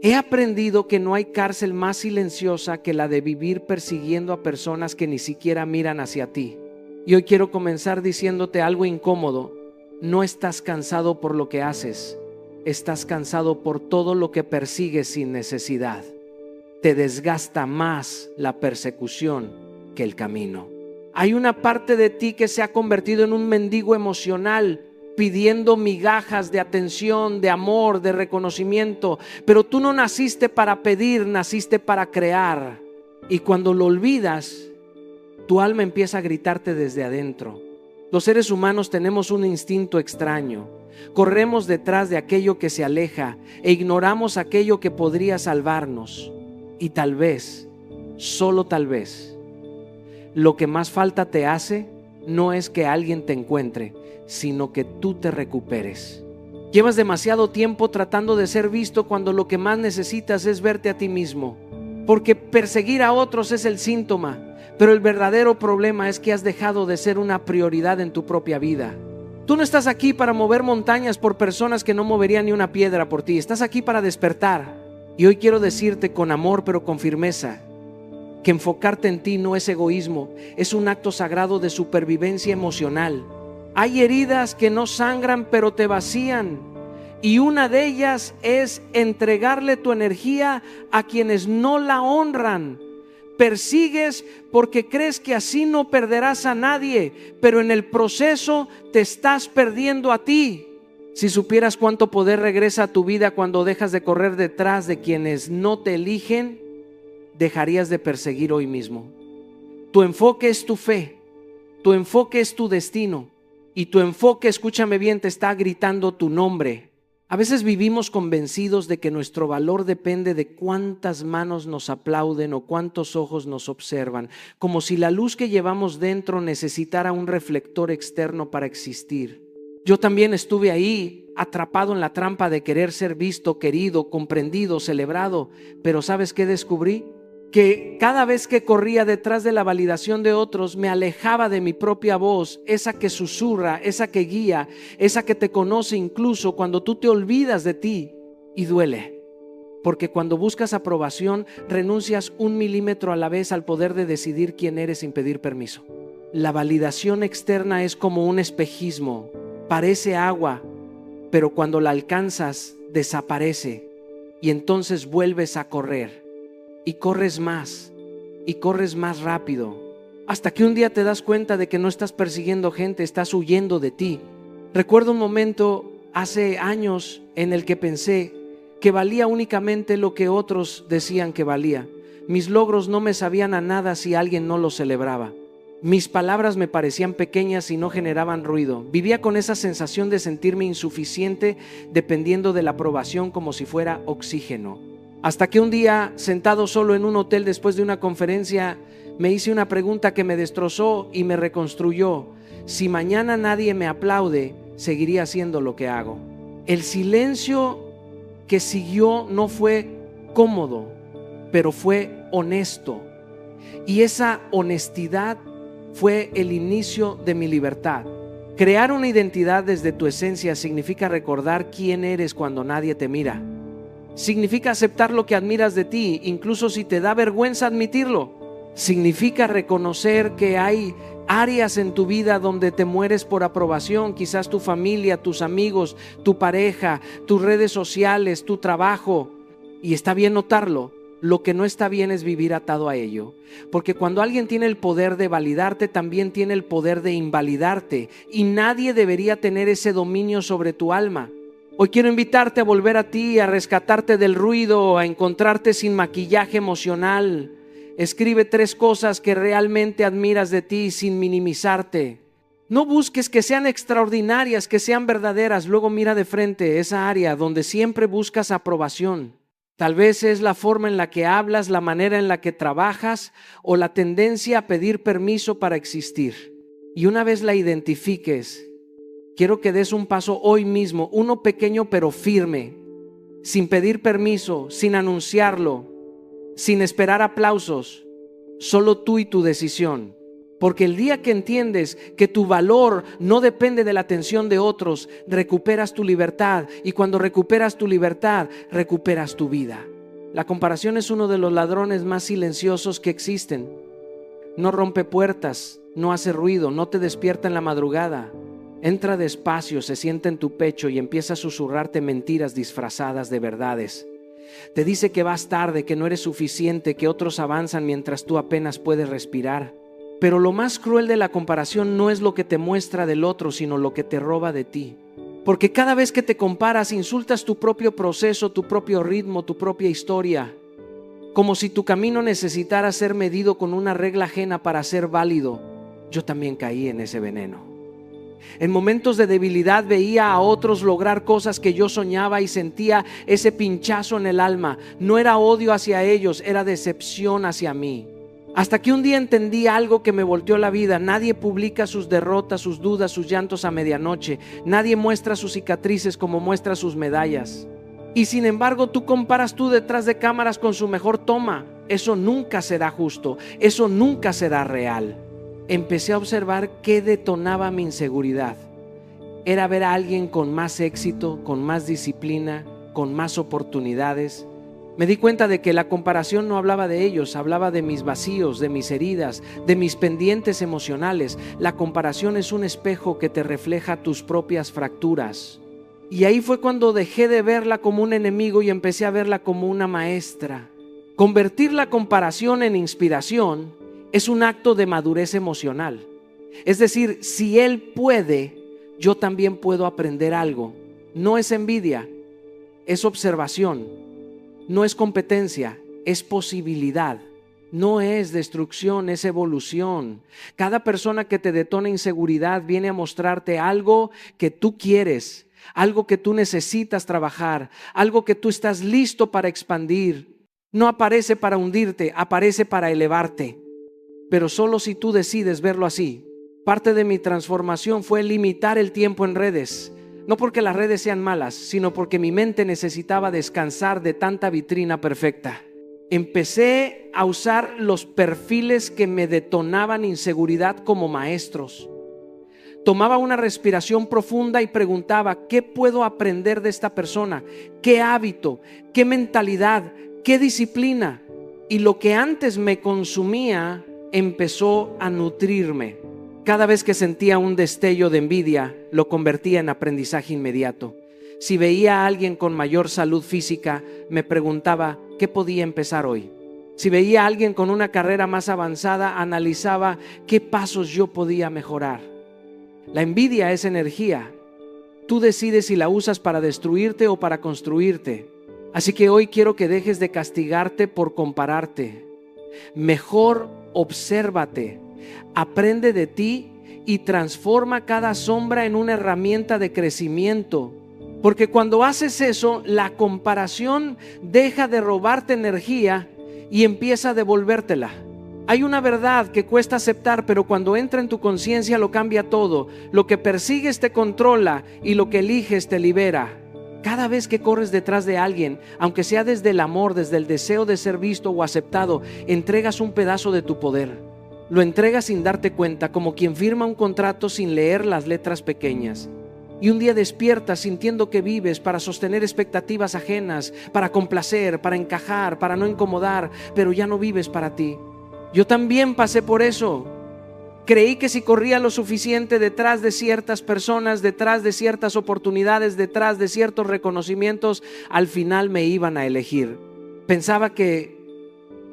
He aprendido que no hay cárcel más silenciosa que la de vivir persiguiendo a personas que ni siquiera miran hacia ti. Y hoy quiero comenzar diciéndote algo incómodo. No estás cansado por lo que haces, estás cansado por todo lo que persigues sin necesidad. Te desgasta más la persecución que el camino. Hay una parte de ti que se ha convertido en un mendigo emocional, pidiendo migajas de atención, de amor, de reconocimiento. Pero tú no naciste para pedir, naciste para crear. Y cuando lo olvidas, tu alma empieza a gritarte desde adentro. Los seres humanos tenemos un instinto extraño. Corremos detrás de aquello que se aleja e ignoramos aquello que podría salvarnos. Y tal vez, solo tal vez, lo que más falta te hace no es que alguien te encuentre, sino que tú te recuperes. Llevas demasiado tiempo tratando de ser visto cuando lo que más necesitas es verte a ti mismo. Porque perseguir a otros es el síntoma, pero el verdadero problema es que has dejado de ser una prioridad en tu propia vida. Tú no estás aquí para mover montañas por personas que no moverían ni una piedra por ti. Estás aquí para despertar. Y hoy quiero decirte con amor pero con firmeza que enfocarte en ti no es egoísmo, es un acto sagrado de supervivencia emocional. Hay heridas que no sangran pero te vacían, y una de ellas es entregarle tu energía a quienes no la honran. Persigues porque crees que así no perderás a nadie, pero en el proceso te estás perdiendo a ti. Si supieras cuánto poder regresa a tu vida cuando dejas de correr detrás de quienes no te eligen, dejarías de perseguir hoy mismo. Tu enfoque es tu fe, tu enfoque es tu destino, y tu enfoque, escúchame bien, te está gritando tu nombre. A veces vivimos convencidos de que nuestro valor depende de cuántas manos nos aplauden o cuántos ojos nos observan, como si la luz que llevamos dentro necesitara un reflector externo para existir. Yo también estuve ahí, atrapado en la trampa de querer ser visto, querido, comprendido, celebrado. Pero ¿sabes qué descubrí? Que cada vez que corría detrás de la validación de otros, me alejaba de mi propia voz, esa que susurra, esa que guía, esa que te conoce incluso cuando tú te olvidas de ti. Y duele, porque cuando buscas aprobación, renuncias 1 milímetro a la vez al poder de decidir quién eres sin pedir permiso. La validación externa es como un espejismo. Parece agua, pero cuando la alcanzas, desaparece. Y entonces vuelves a correr. Y corres más rápido. Hasta que un día te das cuenta de que no estás persiguiendo gente, estás huyendo de ti. Recuerdo un momento hace años en el que pensé que valía únicamente lo que otros decían que valía. Mis logros no me sabían a nada si alguien no los celebraba. Mis palabras me parecían pequeñas y no generaban ruido. Vivía con esa sensación de sentirme insuficiente, dependiendo de la aprobación como si fuera oxígeno. Hasta que un día, sentado solo en un hotel después de una conferencia, me hice una pregunta que me destrozó y me reconstruyó. Si mañana nadie me aplaude, seguiría haciendo lo que hago. El silencio que siguió no fue cómodo, pero fue honesto. Y esa honestidad fue el inicio de mi libertad. Crear una identidad desde tu esencia significa recordar quién eres cuando nadie te mira. Significa aceptar lo que admiras de ti, incluso si te da vergüenza admitirlo. Significa reconocer que hay áreas en tu vida donde te mueres por aprobación, quizás tu familia, tus amigos, tu pareja, tus redes sociales, tu trabajo. Y está bien notarlo. Lo que no está bien es vivir atado a ello, porque cuando alguien tiene el poder de validarte, también tiene el poder de invalidarte, y nadie debería tener ese dominio sobre tu alma. Hoy quiero invitarte a volver a ti, a rescatarte del ruido, a encontrarte sin maquillaje emocional. Escribe 3 cosas que realmente admiras de ti sin minimizarte. No busques que sean extraordinarias, que sean verdaderas. Luego mira de frente esa área donde siempre buscas aprobación. Tal vez es la forma en la que hablas, la manera en la que trabajas o la tendencia a pedir permiso para existir. Y una vez la identifiques, quiero que des un paso hoy mismo, uno pequeño pero firme, sin pedir permiso, sin anunciarlo, sin esperar aplausos, solo tú y tu decisión. Porque el día que entiendes que tu valor no depende de la atención de otros, recuperas tu libertad. Y cuando recuperas tu libertad, recuperas tu vida. La comparación es uno de los ladrones más silenciosos que existen. No rompe puertas, no hace ruido, no te despierta en la madrugada. Entra despacio, se sienta en tu pecho y empieza a susurrarte mentiras disfrazadas de verdades. Te dice que vas tarde, que no eres suficiente, que otros avanzan mientras tú apenas puedes respirar. Pero lo más cruel de la comparación no es lo que te muestra del otro, sino lo que te roba de ti. Porque cada vez que te comparas, insultas tu propio proceso, tu propio ritmo, tu propia historia. Como si tu camino necesitara ser medido con una regla ajena para ser válido. Yo también caí en ese veneno. En momentos de debilidad veía a otros lograr cosas que yo soñaba y sentía ese pinchazo en el alma. No era odio hacia ellos, era decepción hacia mí. Hasta que un día entendí algo que me volteó la vida. Nadie publica sus derrotas, sus dudas, sus llantos a medianoche. Nadie muestra sus cicatrices como muestra sus medallas. Y sin embargo tú comparas tú detrás de cámaras con su mejor toma. Eso nunca será justo, eso nunca será real. Empecé a observar qué detonaba mi inseguridad. Era ver a alguien con más éxito, con más disciplina, con más oportunidades. Me di cuenta de que la comparación no hablaba de ellos, hablaba de mis vacíos, de mis heridas, de mis pendientes emocionales. La comparación es un espejo que te refleja tus propias fracturas. Y ahí fue cuando dejé de verla como un enemigo y empecé a verla como una maestra. Convertir la comparación en inspiración es un acto de madurez emocional. Es decir, si él puede, yo también puedo aprender algo. No es envidia, es observación. No es competencia, es posibilidad. No es destrucción, es evolución. Cada persona que te detona inseguridad viene a mostrarte algo que tú quieres, algo que tú necesitas trabajar, algo que tú estás listo para expandir. No aparece para hundirte, aparece para elevarte. Pero solo si tú decides verlo así. Parte de mi transformación fue limitar el tiempo en redes. No porque las redes sean malas, sino porque mi mente necesitaba descansar de tanta vitrina perfecta. Empecé a usar los perfiles que me detonaban inseguridad como maestros. Tomaba una respiración profunda y preguntaba, ¿qué puedo aprender de esta persona? ¿Qué hábito? ¿Qué mentalidad? ¿Qué disciplina? Y lo que antes me consumía empezó a nutrirme. Cada vez que sentía un destello de envidia, lo convertía en aprendizaje inmediato. Si veía a alguien con mayor salud física, me preguntaba qué podía empezar hoy. Si veía a alguien con una carrera más avanzada, analizaba qué pasos yo podía mejorar. La envidia es energía. Tú decides si la usas para destruirte o para construirte. Así que hoy quiero que dejes de castigarte por compararte. Mejor obsérvate. Aprende de ti y transforma cada sombra en una herramienta de crecimiento. Porque cuando haces eso, la comparación deja de robarte energía y empieza a devolvértela. Hay una verdad que cuesta aceptar, pero cuando entra en tu conciencia lo cambia todo. Lo que persigues te controla y lo que eliges te libera. Cada vez que corres detrás de alguien, aunque sea desde el amor, desde el deseo de ser visto o aceptado, entregas un pedazo de tu poder. Lo entregas sin darte cuenta, como quien firma un contrato sin leer las letras pequeñas. Y un día despiertas sintiendo que vives para sostener expectativas ajenas, para complacer, para encajar, para no incomodar, pero ya no vives para ti. Yo también pasé por eso. Creí que si corría lo suficiente detrás de ciertas personas, detrás de ciertas oportunidades, detrás de ciertos reconocimientos, al final me iban a elegir. Pensaba que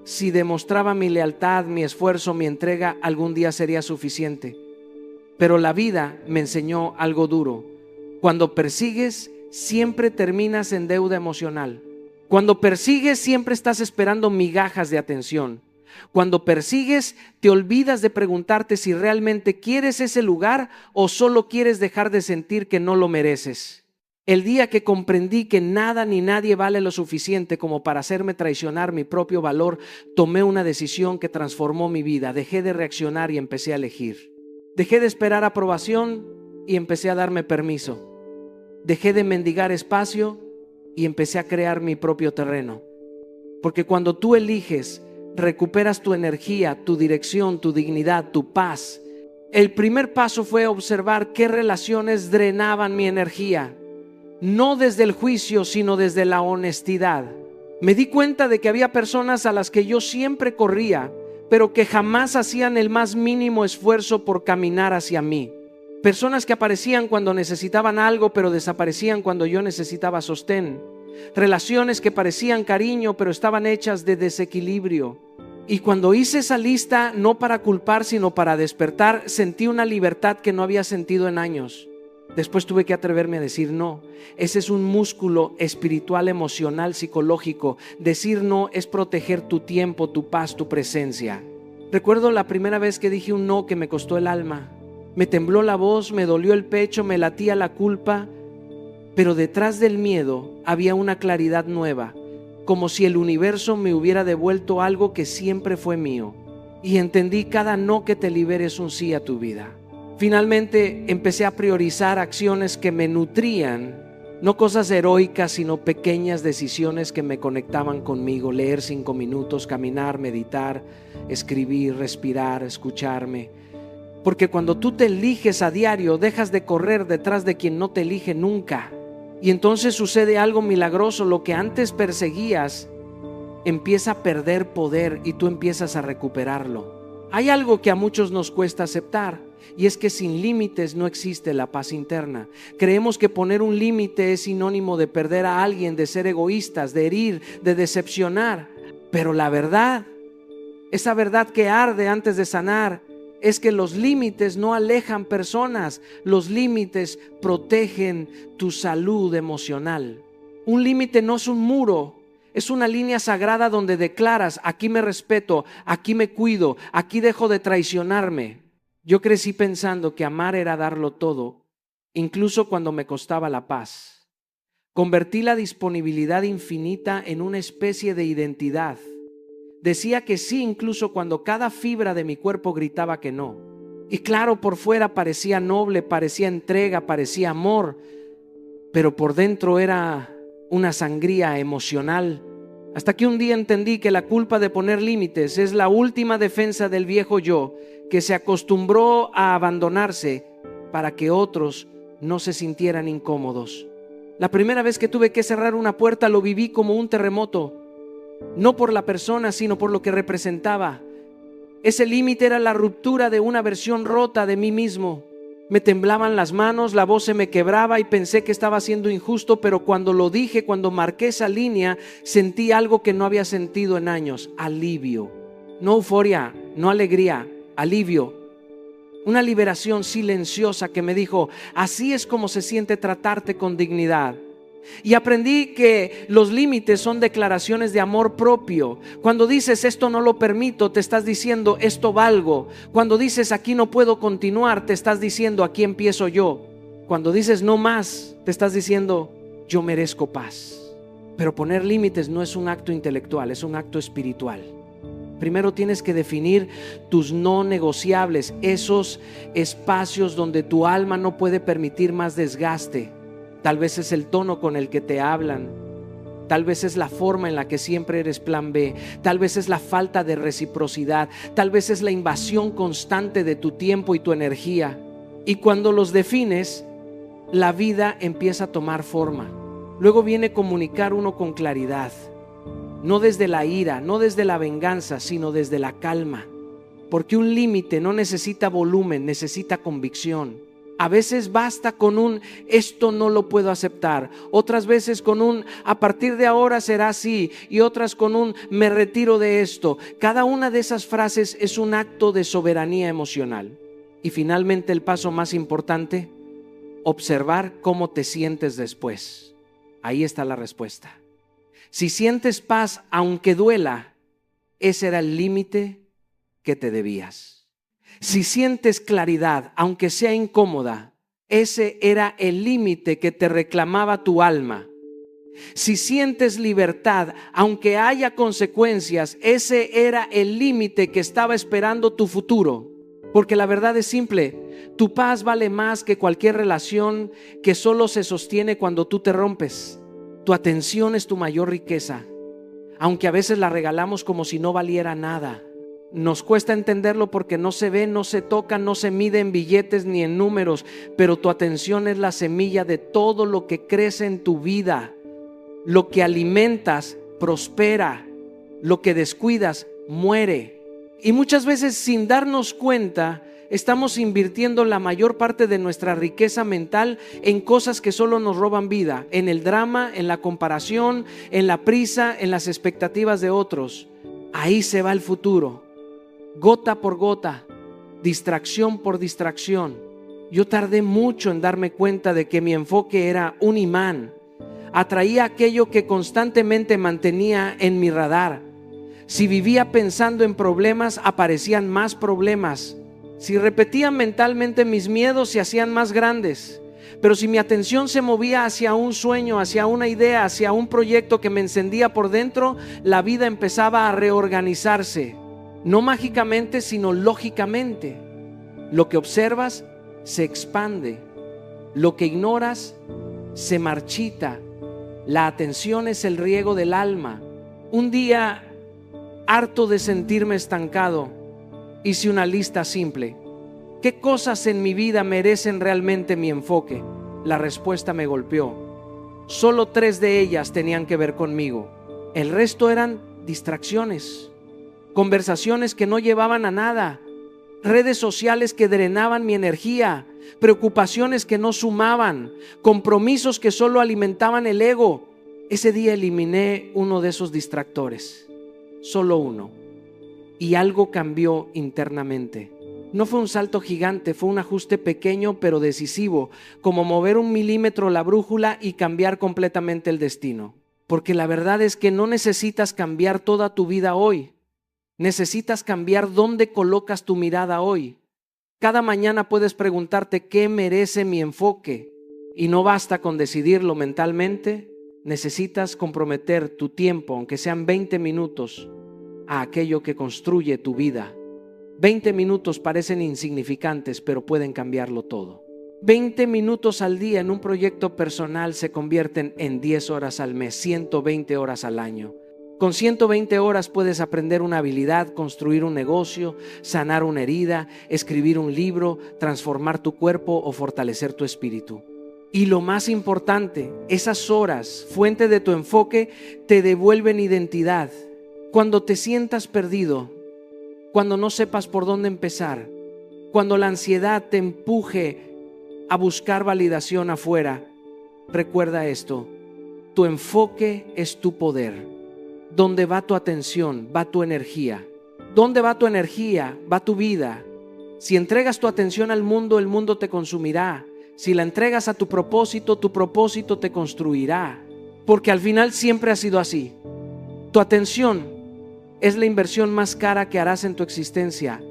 si demostraba mi lealtad, mi esfuerzo, mi entrega, algún día sería suficiente. Pero la vida me enseñó algo duro. Cuando persigues, siempre terminas en deuda emocional. Cuando persigues, siempre estás esperando migajas de atención. Cuando persigues, te olvidas de preguntarte si realmente quieres ese lugar o solo quieres dejar de sentir que no lo mereces. El día que comprendí que nada ni nadie vale lo suficiente como para hacerme traicionar mi propio valor, tomé una decisión que transformó mi vida. Dejé de reaccionar y empecé a elegir. Dejé de esperar aprobación y empecé a darme permiso. Dejé de mendigar espacio y empecé a crear mi propio terreno. Porque cuando tú eliges recuperas tu energía, tu dirección, tu dignidad, tu paz. El primer paso fue observar qué relaciones drenaban mi energía, no desde el juicio, sino desde la honestidad. Me di cuenta de que había personas a las que yo siempre corría, pero que jamás hacían el más mínimo esfuerzo por caminar hacia mí. Personas que aparecían cuando necesitaban algo, pero desaparecían cuando yo necesitaba sostén. Relaciones que parecían cariño, pero estaban hechas de desequilibrio. Y cuando hice esa lista, no para culpar, sino para despertar, sentí una libertad que no había sentido en años. Después tuve que atreverme a decir no. Ese es un músculo espiritual, emocional, psicológico. Decir no es proteger tu tiempo, tu paz, tu presencia. Recuerdo la primera vez que dije un no que me costó el alma. Me tembló la voz, me dolió el pecho, me latía la culpa, pero detrás del miedo había una claridad nueva, como si el universo me hubiera devuelto algo que siempre fue mío. Y entendí: cada no que te libere es un sí a tu vida. Finalmente empecé a priorizar acciones que me nutrían, no cosas heroicas, sino pequeñas decisiones que me conectaban conmigo. Leer 5 minutos, caminar, meditar, escribir, respirar, escucharme. Porque cuando tú te eliges a diario, dejas de correr detrás de quien no te elige nunca. Y entonces sucede algo milagroso. Lo que antes perseguías empieza a perder poder y tú empiezas a recuperarlo. Hay algo que a muchos nos cuesta aceptar, y es que sin límites no existe la paz interna. Creemos que poner un límite es sinónimo de perder a alguien, de ser egoístas, de herir, de decepcionar. Pero la verdad, esa verdad que arde antes de sanar, es que los límites no alejan personas. Los límites protegen tu salud emocional. Un límite no es un muro, es una línea sagrada donde declaras: aquí me respeto, aquí me cuido, aquí dejo de traicionarme. Yo crecí pensando que amar era darlo todo, incluso cuando me costaba la paz. Convertí la disponibilidad infinita en una especie de identidad. Decía que sí incluso cuando cada fibra de mi cuerpo gritaba que no. Y claro, por fuera parecía noble, parecía entrega, parecía amor, pero por dentro era una sangría emocional. Hasta que un día entendí que la culpa de poner límites es la última defensa del viejo yo, que se acostumbró a abandonarse para que otros no se sintieran incómodos. La primera vez que tuve que cerrar una puerta lo viví como un terremoto. No por la persona, sino por lo que representaba. Ese límite era la ruptura de una versión rota de mí mismo. Me temblaban las manos, la voz se me quebraba y pensé que estaba siendo injusto, pero cuando lo dije, cuando marqué esa línea, sentí algo que no había sentido en años: alivio. No euforia, no alegría, alivio. Una liberación silenciosa que me dijo: así es como se siente tratarte con dignidad. Y aprendí que los límites son declaraciones de amor propio. Cuando dices esto no lo permito, te estás diciendo esto valgo. Cuando dices aquí no puedo continuar, te estás diciendo aquí empiezo yo. Cuando dices no más, te estás diciendo yo merezco paz. Pero poner límites no es un acto intelectual, es un acto espiritual. Primero tienes que definir tus no negociables, esos espacios donde tu alma no puede permitir más desgaste. Tal vez es el tono con el que te hablan. Tal vez es la forma en la que siempre eres plan B. Tal vez es la falta de reciprocidad. Tal vez es la invasión constante de tu tiempo y tu energía. Y cuando los defines, la vida empieza a tomar forma. Luego viene comunicar uno con claridad. No desde la ira, no desde la venganza, sino desde la calma. Porque un límite no necesita volumen, necesita convicción. A veces basta con un esto no lo puedo aceptar, otras veces con un a partir de ahora será así, y otras con un me retiro de esto. Cada una de esas frases es un acto de soberanía emocional. Y finalmente el paso más importante: observar cómo te sientes después. Ahí está la respuesta. Si sientes paz aunque duela, ese era el límite que te debías. Si sientes claridad, aunque sea incómoda, ese era el límite que te reclamaba tu alma. Si sientes libertad, aunque haya consecuencias, ese era el límite que estaba esperando tu futuro. Porque la verdad es simple: tu paz vale más que cualquier relación que solo se sostiene cuando tú te rompes. Tu atención es tu mayor riqueza. aunque a veces la regalamos como si no valiera nada. Nos cuesta entenderlo porque no se ve, no se toca, no se mide en billetes ni en números, pero tu atención es la semilla de todo lo que crece en tu vida. Lo que alimentas prospera, lo que descuidas muere. Y muchas veces, sin darnos cuenta, estamos invirtiendo la mayor parte de nuestra riqueza mental en cosas que solo nos roban vida, en el drama, en la comparación, en la prisa, en las expectativas de otros. Ahí se va el futuro, gota por gota, distracción por distracción. Yo tardé mucho en darme cuenta de que mi enfoque era un imán. Atraía aquello que constantemente mantenía en mi radar. Si vivía pensando en problemas, aparecían más problemas. Si repetía mentalmente mis miedos, se hacían más grandes. Pero si mi atención se movía hacia un sueño, hacia una idea, hacia un proyecto que me encendía por dentro, la vida empezaba a reorganizarse. No mágicamente, sino lógicamente. Lo que observas se expande. Lo que ignoras se marchita. La atención es el riego del alma. Un día, harto de sentirme estancado, hice una lista simple. ¿Qué cosas en mi vida merecen realmente mi enfoque? La respuesta me golpeó. Solo 3 de ellas tenían que ver conmigo. El resto eran distracciones, conversaciones que no llevaban a nada, redes sociales que drenaban mi energía, preocupaciones que no sumaban, compromisos que solo alimentaban el ego. Ese día eliminé uno de esos distractores, solo uno, y algo cambió internamente. No fue un salto gigante, fue un ajuste pequeño pero decisivo, como mover 1 milímetro la brújula y cambiar completamente el destino. Porque la verdad es que no necesitas cambiar toda tu vida hoy. Necesitas cambiar dónde colocas tu mirada hoy. Cada mañana puedes preguntarte qué merece mi enfoque. Y no basta con decidirlo mentalmente, necesitas comprometer tu tiempo, aunque sean 20 minutos, a aquello que construye tu vida. 20 minutos parecen insignificantes, pero pueden cambiarlo todo. 20 minutos al día en un proyecto personal se convierten en 10 horas al mes, 120 horas al año. Con 120 horas puedes aprender una habilidad, construir un negocio, sanar una herida, escribir un libro, transformar tu cuerpo o fortalecer tu espíritu. Y lo más importante, esas horas, fuente de tu enfoque, te devuelven identidad. Cuando te sientas perdido, cuando no sepas por dónde empezar, cuando la ansiedad te empuje a buscar validación afuera, recuerda esto: tu enfoque es tu poder. Donde va tu atención, va tu energía. ¿Dónde va tu energía? Va tu vida. Si entregas tu atención al mundo, el mundo te consumirá. Si la entregas a tu propósito te construirá. Porque al final siempre ha sido así. Tu atención es la inversión más cara que harás en tu existencia.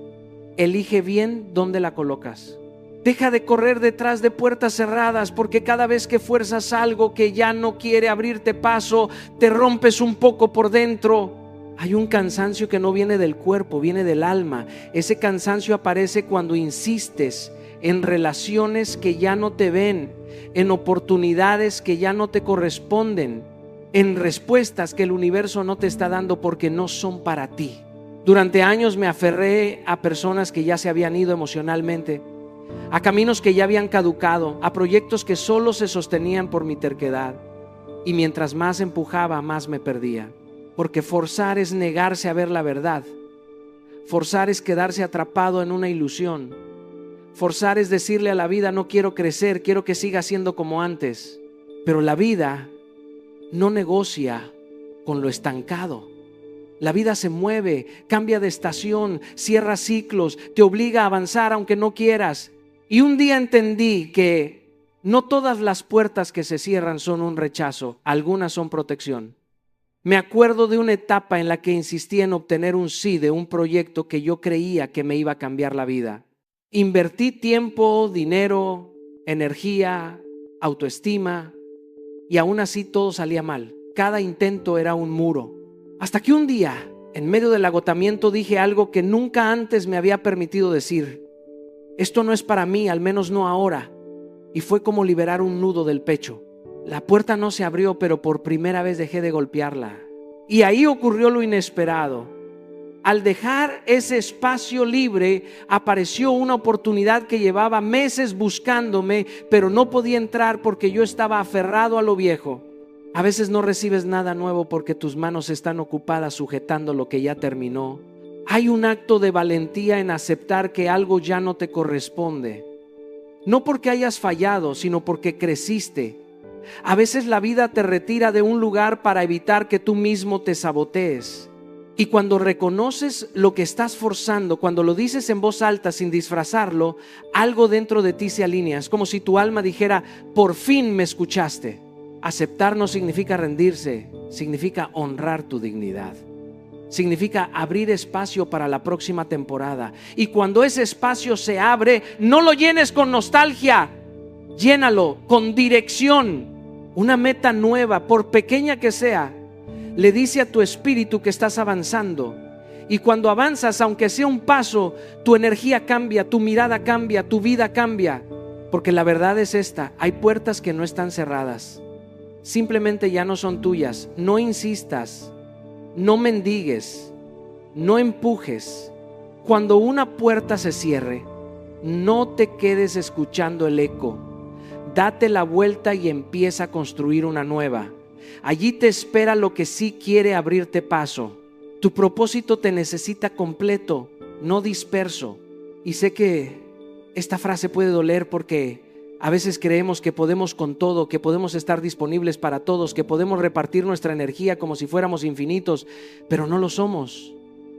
Elige bien dónde la colocas. Deja de correr detrás de puertas cerradas, porque cada vez que fuerzas algo que ya no quiere abrirte paso, te rompes un poco por dentro. Hay un cansancio que no viene del cuerpo, viene del alma. Ese cansancio aparece cuando insistes en relaciones que ya no te ven, en oportunidades que ya no te corresponden, en respuestas que el universo no te está dando porque no son para ti. Durante años me aferré a personas que ya se habían ido emocionalmente, a caminos que ya habían caducado, a proyectos que solo se sostenían por mi terquedad. Y mientras más empujaba, más me perdía. Porque forzar es negarse a ver la verdad. Forzar es quedarse atrapado en una ilusión. Forzar es decirle a la vida: no quiero crecer, quiero que siga siendo como antes. Pero la vida no negocia con lo estancado. La vida se mueve, cambia de estación, cierra ciclos, te obliga a avanzar aunque no quieras. Y un día entendí que no todas las puertas que se cierran son un rechazo, algunas son protección. Me acuerdo de una etapa en la que insistí en obtener un sí de un proyecto que yo creía que me iba a cambiar la vida. Invertí tiempo, dinero, energía, autoestima, y aún así todo salía mal. Cada intento era un muro. Hasta que un día, en medio del agotamiento, dije algo que nunca antes me había permitido decir: esto no es para mí, al menos no ahora. Y fue como liberar un nudo del pecho. La puerta no se abrió, pero por primera vez dejé de golpearla. Y ahí ocurrió lo inesperado. Al dejar ese espacio libre, apareció una oportunidad que llevaba meses buscándome, pero no podía entrar porque yo estaba aferrado a lo viejo. A veces no recibes nada nuevo porque tus manos están ocupadas sujetando lo que ya terminó. Hay un acto de valentía en aceptar que algo ya no te corresponde. No porque hayas fallado, sino porque creciste. A veces la vida te retira de un lugar para evitar que tú mismo te sabotees. Y cuando reconoces lo que estás forzando, cuando lo dices en voz alta sin disfrazarlo, algo dentro de ti se alinea. Es como si tu alma dijera: por fin me escuchaste. Aceptar no significa rendirse, significa honrar tu dignidad. Significa abrir espacio para la próxima temporada. Y cuando ese espacio se abre, no lo llenes con nostalgia, llénalo con dirección. Una meta nueva, por pequeña que sea, le dice a tu espíritu que estás avanzando. Y cuando avanzas, aunque sea un paso, tu energía cambia, tu mirada cambia, tu vida cambia. Porque la verdad es esta: hay puertas que no están cerradas, simplemente ya no son tuyas. No insistas, no mendigues, no empujes. Cuando una puerta se cierre, no te quedes escuchando el eco. Date la vuelta y empieza a construir una nueva. Allí te espera lo que sí quiere abrirte paso. Tu propósito te necesita completo, no disperso. Y sé que esta frase puede doler porque a veces creemos que podemos con todo, que podemos estar disponibles para todos, que podemos repartir nuestra energía como si fuéramos infinitos, pero no lo somos.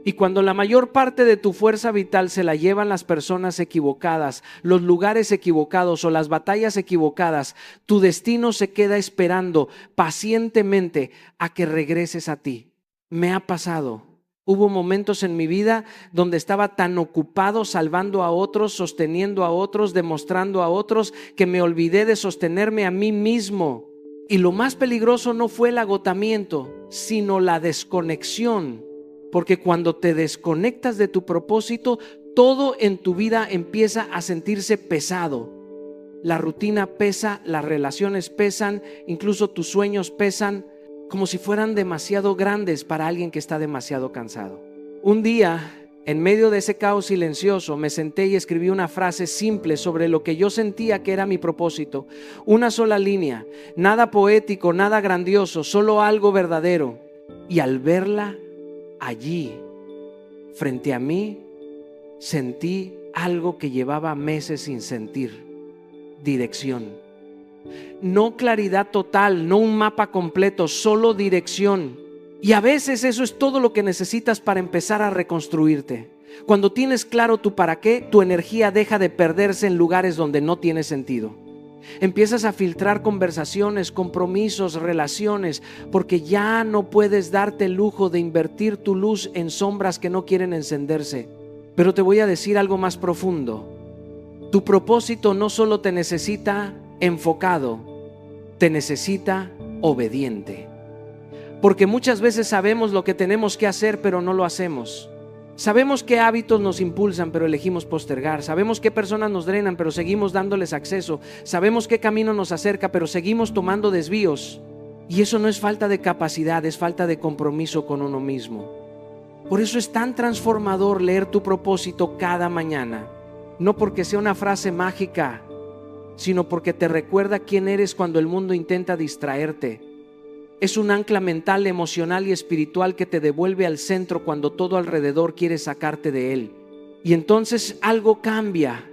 Y cuando la mayor parte de tu fuerza vital se la llevan las personas equivocadas, los lugares equivocados o las batallas equivocadas, tu destino se queda esperando pacientemente a que regreses a ti. Me ha pasado. Hubo momentos en mi vida donde estaba tan ocupado salvando a otros, sosteniendo a otros, demostrando a otros, que me olvidé de sostenerme a mí mismo. Y lo más peligroso no fue el agotamiento, sino la desconexión. Porque cuando te desconectas de tu propósito, todo en tu vida empieza a sentirse pesado. La rutina pesa, las relaciones pesan, incluso tus sueños pesan, como si fueran demasiado grandes para alguien que está demasiado cansado. Un día, en medio de ese caos silencioso, me senté y escribí una frase simple sobre lo que yo sentía que era mi propósito. Una sola línea, nada poético, nada grandioso, solo algo verdadero. Y al verla allí, frente a mí, sentí algo que llevaba meses sin sentir: dirección. No claridad total, no un mapa completo, solo dirección. Y a veces eso es todo lo que necesitas para empezar a reconstruirte. Cuando tienes claro tu para qué, tu energía deja de perderse en lugares donde no tiene sentido. Empiezas a filtrar conversaciones, compromisos, relaciones, porque ya no puedes darte el lujo de invertir tu luz en sombras que no quieren encenderse. Pero te voy a decir algo más profundo. Tu propósito no solo te necesita enfocado, te necesita obediente. Porque muchas veces sabemos lo que tenemos que hacer, pero no lo hacemos. Sabemos qué hábitos nos impulsan, pero elegimos postergar. Sabemos qué personas nos drenan, pero seguimos dándoles acceso. Sabemos qué camino nos acerca, pero seguimos tomando desvíos. Y eso no es falta de capacidad, es falta de compromiso con uno mismo. Por eso es tan transformador leer tu propósito cada mañana. No porque sea una frase mágica, sino porque te recuerda quién eres cuando el mundo intenta distraerte. Es un ancla mental, emocional y espiritual que te devuelve al centro cuando todo alrededor quiere sacarte de él. Y entonces algo cambia.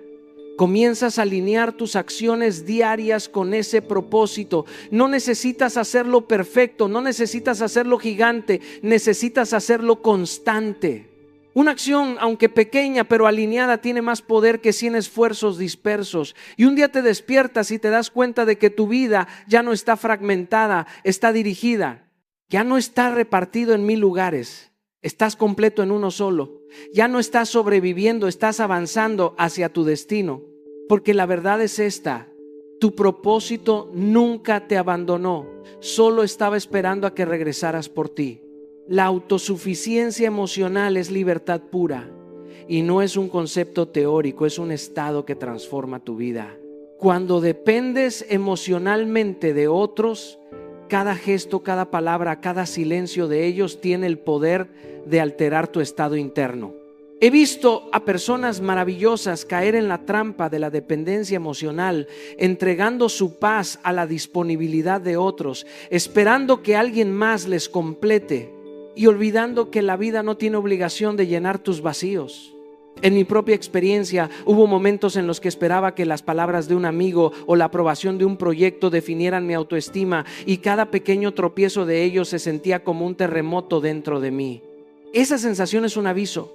Comienzas a alinear tus acciones diarias con ese propósito. No necesitas hacerlo perfecto, no necesitas hacerlo gigante, necesitas hacerlo constante. Una acción, aunque pequeña pero alineada, tiene más poder que 100 esfuerzos dispersos. Y un día te despiertas y te das cuenta de que tu vida ya no está fragmentada, está dirigida. Ya no está repartido en 1000 lugares. Estás completo en uno solo. Ya no estás sobreviviendo, estás avanzando hacia tu destino. Porque la verdad es esta: tu propósito nunca te abandonó, solo estaba esperando a que regresaras por ti. La autosuficiencia emocional es libertad pura y no es un concepto teórico, es un estado que transforma tu vida. Cuando dependes emocionalmente de otros, Cada gesto, cada palabra, cada silencio de ellos tiene el poder de alterar tu estado interno. He visto a personas maravillosas caer en la trampa de la dependencia emocional, entregando su paz a la disponibilidad de otros, esperando que alguien más les complete y olvidando que la vida no tiene obligación de llenar tus vacíos. En mi propia experiencia hubo momentos en los que esperaba que las palabras de un amigo o la aprobación de un proyecto definieran mi autoestima, y cada pequeño tropiezo de ellos se sentía como un terremoto dentro de mí. Esa sensación es un aviso.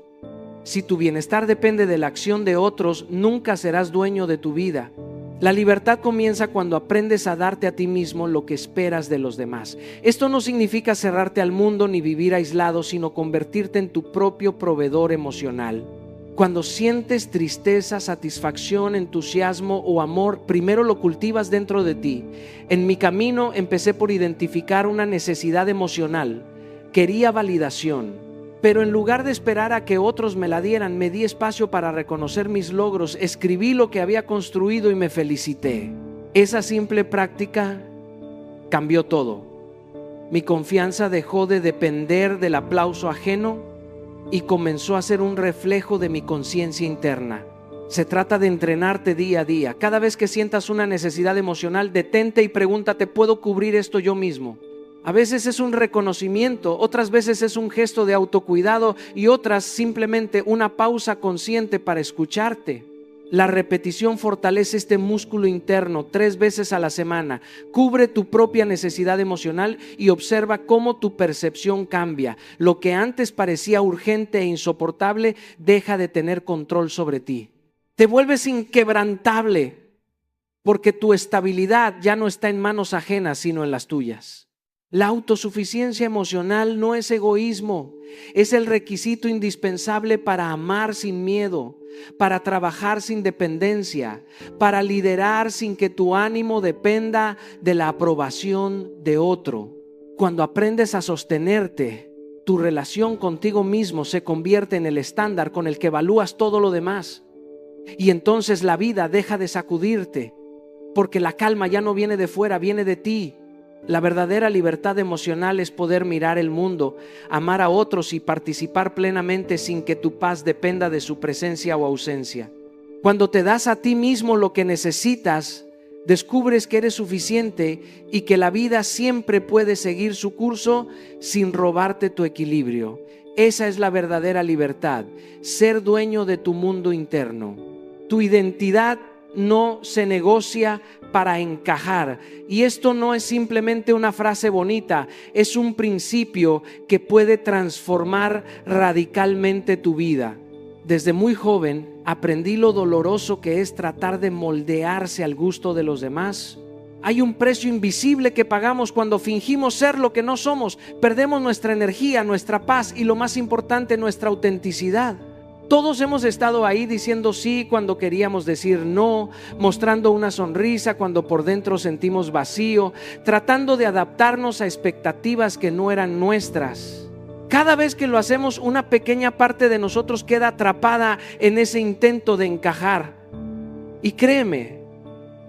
Si tu bienestar depende de la acción de otros, nunca serás dueño de tu vida. La libertad comienza cuando aprendes a darte a ti mismo lo que esperas de los demás. Esto no significa cerrarte al mundo ni vivir aislado, sino convertirte en tu propio proveedor emocional. Cuando sientes tristeza, satisfacción, entusiasmo o amor, primero lo cultivas dentro de ti. En mi camino empecé por identificar una necesidad emocional. Quería validación, pero en lugar de esperar a que otros me la dieran, me di espacio para reconocer mis logros, escribí lo que había construido y me felicité. Esa simple práctica cambió todo. Mi confianza dejó de depender del aplauso ajeno y comenzó a ser un reflejo de mi conciencia interna. Se trata de entrenarte día a día. Cada vez que sientas una necesidad emocional, detente y pregúntate: ¿puedo cubrir esto yo mismo? A veces es un reconocimiento, otras veces es un gesto de autocuidado y otras simplemente una pausa consciente para escucharte. La repetición fortalece este músculo interno 3 veces a la semana. Cubre tu propia necesidad emocional y observa cómo tu percepción cambia. Lo que antes parecía urgente e insoportable deja de tener control sobre ti. Te vuelves inquebrantable porque tu estabilidad ya no está en manos ajenas, sino en las tuyas. La autosuficiencia emocional no es egoísmo, es el requisito indispensable para amar sin miedo, para trabajar sin dependencia, para liderar sin que tu ánimo dependa de la aprobación de otro. Cuando aprendes a sostenerte, tu relación contigo mismo se convierte en el estándar con el que evalúas todo lo demás. Y entonces la vida deja de sacudirte, porque la calma ya no viene de fuera, viene de ti. La verdadera libertad emocional es poder mirar el mundo, amar a otros y participar plenamente sin que tu paz dependa de su presencia o ausencia. Cuando te das a ti mismo lo que necesitas, descubres que eres suficiente y que la vida siempre puede seguir su curso sin robarte tu equilibrio. Esa es la verdadera libertad, ser dueño de tu mundo interno. Tu identidad no se negocia para encajar, y esto no es simplemente una frase bonita, es un principio que puede transformar radicalmente tu vida. Desde muy joven aprendí lo doloroso que es tratar de moldearse al gusto de los demás. Hay un precio invisible que pagamos cuando fingimos ser lo que no somos. Perdemos nuestra energía, nuestra paz y, lo más importante, nuestra autenticidad. Todos hemos estado ahí diciendo sí cuando queríamos decir no, mostrando una sonrisa cuando por dentro sentimos vacío, tratando de adaptarnos a expectativas que no eran nuestras. Cada vez que lo hacemos, una pequeña parte de nosotros queda atrapada en ese intento de encajar. Y créeme,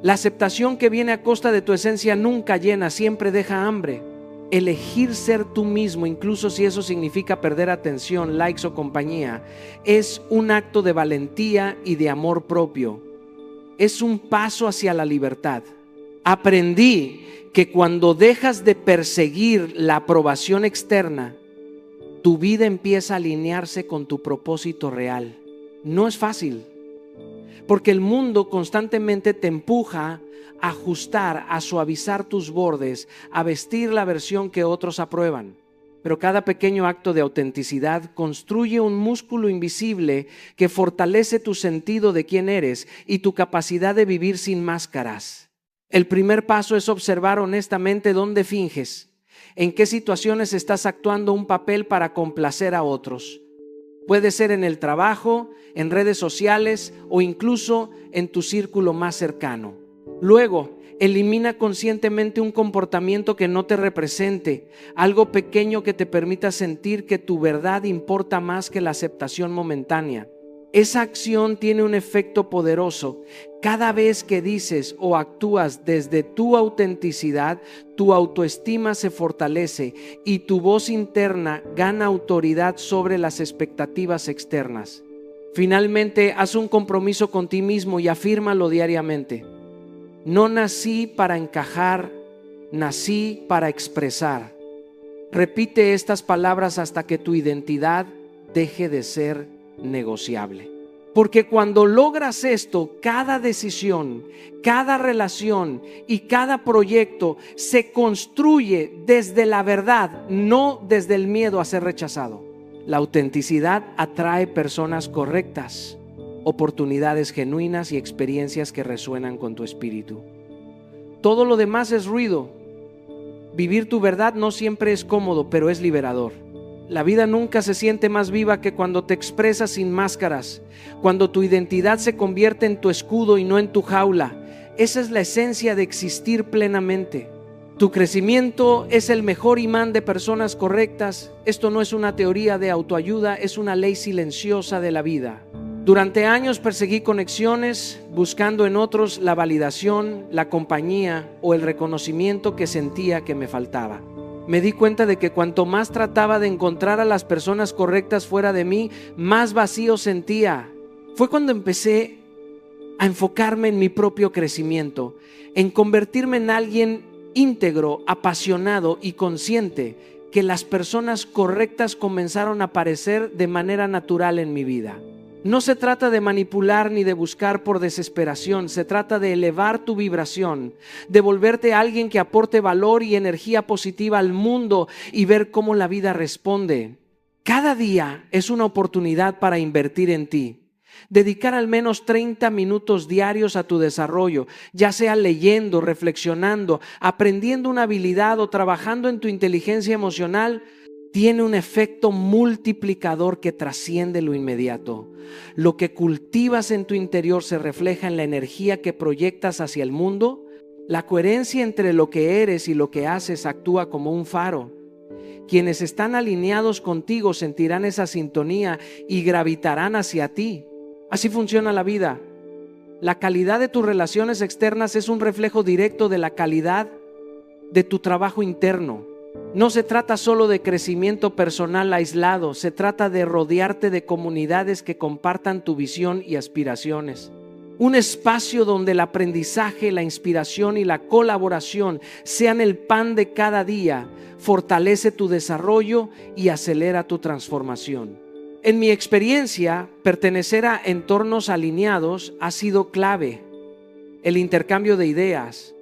la aceptación que viene a costa de tu esencia nunca llena, siempre deja hambre. Elegir ser tú mismo, incluso si eso significa perder atención, likes o compañía, es un acto de valentía y de amor propio. Es un paso hacia la libertad. Aprendí que cuando dejas de perseguir la aprobación externa, tu vida empieza a alinearse con tu propósito real. No es fácil, porque el mundo constantemente te empuja a ajustar, a suavizar tus bordes, a vestir la versión que otros aprueban. Pero cada pequeño acto de autenticidad construye un músculo invisible que fortalece tu sentido de quién eres y tu capacidad de vivir sin máscaras. El primer paso es observar honestamente dónde finges, en qué situaciones estás actuando un papel para complacer a otros. Puede ser en el trabajo, en redes sociales o incluso en tu círculo más cercano. Luego, elimina conscientemente un comportamiento que no te represente, algo pequeño que te permita sentir que tu verdad importa más que la aceptación momentánea. Esa acción tiene un efecto poderoso. Cada vez que dices o actúas desde tu autenticidad, tu autoestima se fortalece y tu voz interna gana autoridad sobre las expectativas externas. Finalmente, haz un compromiso con ti mismo y afírmalo diariamente. No nací para encajar, nací para expresar. Repite estas palabras hasta que tu identidad deje de ser negociable. Porque cuando logras esto, cada decisión, cada relación y cada proyecto se construye desde la verdad, no desde el miedo a ser rechazado. La autenticidad atrae personas correctas, oportunidades genuinas y experiencias que resuenan con tu espíritu. Todo lo demás es ruido. Vivir tu verdad no siempre es cómodo, pero es liberador. La vida nunca se siente más viva que cuando te expresas sin máscaras, cuando tu identidad se convierte en tu escudo y no en tu jaula. Esa es la esencia de existir plenamente. Tu crecimiento es el mejor imán de personas correctas. Esto no es una teoría de autoayuda, es una ley silenciosa de la vida. Durante años perseguí conexiones, buscando en otros la validación, la compañía o el reconocimiento que sentía que me faltaba. Me di cuenta de que cuanto más trataba de encontrar a las personas correctas fuera de mí, más vacío sentía. Fue cuando empecé a enfocarme en mi propio crecimiento, en convertirme en alguien íntegro, apasionado y consciente, que las personas correctas comenzaron a aparecer de manera natural en mi vida. No se trata de manipular ni de buscar por desesperación, se trata de elevar tu vibración, de volverte alguien que aporte valor y energía positiva al mundo y ver cómo la vida responde. Cada día es una oportunidad para invertir en ti. Dedicar al menos 30 minutos diarios a tu desarrollo, ya sea leyendo, reflexionando, aprendiendo una habilidad o trabajando en tu inteligencia emocional, tiene un efecto multiplicador que trasciende lo inmediato. Lo que cultivas en tu interior se refleja en la energía que proyectas hacia el mundo. La coherencia entre lo que eres y lo que haces actúa como un faro. Quienes están alineados contigo sentirán esa sintonía y gravitarán hacia ti. Así funciona la vida. La calidad de tus relaciones externas es un reflejo directo de la calidad de tu trabajo interno. No se trata solo de crecimiento personal aislado, se trata de rodearte de comunidades que compartan tu visión y aspiraciones. Un espacio donde el aprendizaje, la inspiración y la colaboración sean el pan de cada día, fortalece tu desarrollo y acelera tu transformación. En mi experiencia, pertenecer a entornos alineados ha sido clave. El intercambio de ideas,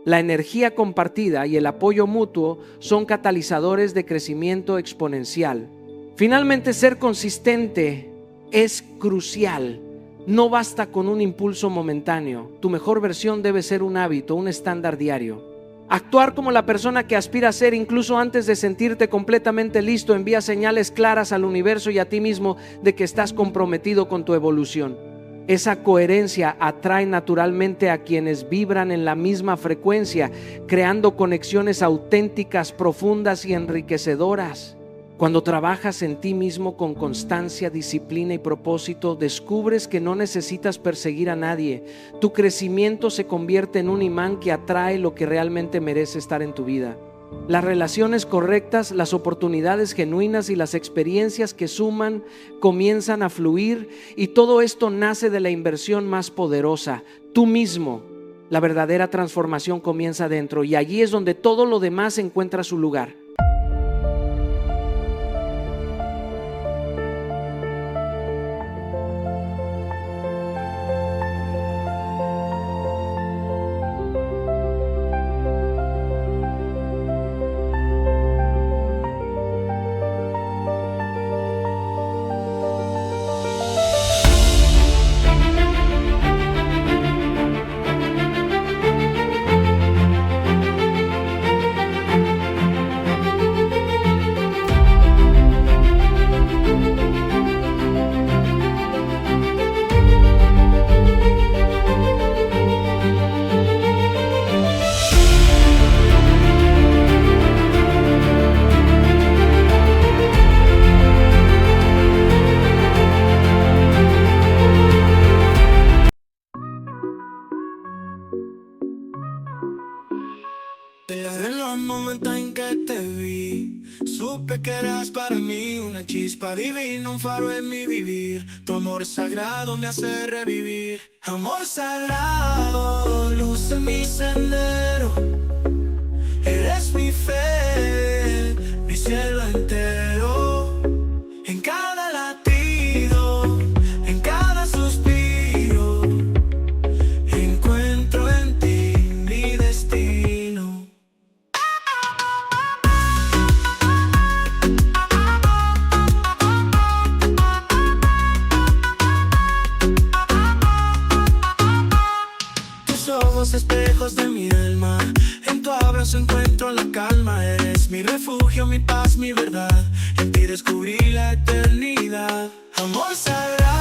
la energía compartida y el apoyo mutuo son catalizadores de crecimiento exponencial. Finalmente, ser consistente es crucial. No basta con un impulso momentáneo. Tu mejor versión debe ser un hábito, un estándar diario. Actuar como la persona que aspira a ser incluso antes de sentirte completamente listo envía señales claras al universo y a ti mismo de que estás comprometido con tu evolución. Esa coherencia atrae naturalmente a quienes vibran en la misma frecuencia, creando conexiones auténticas, profundas y enriquecedoras. Cuando trabajas en ti mismo con constancia, disciplina y propósito, descubres que no necesitas perseguir a nadie. Tu crecimiento se convierte en un imán que atrae lo que realmente merece estar en tu vida. Las relaciones correctas, las oportunidades genuinas y las experiencias que suman comienzan a fluir, y todo esto nace de la inversión más poderosa, tú mismo. La verdadera transformación comienza dentro, y allí es donde todo lo demás encuentra su lugar. una chispa divina, un faro en mi vivir. Tu amor sagrado me hace revivir. Amor sagrado, luz en mi sendero. Eres mi fe, mi cielo entero. En cada latido, en cada suspiro, encuentro en ti mi destino. Tus ojos espejos de mi alma, en tu abrazo encuentro la calma. Eres mi refugio, mi paz, mi verdad. En ti descubrí la eternidad. Amor sagrado.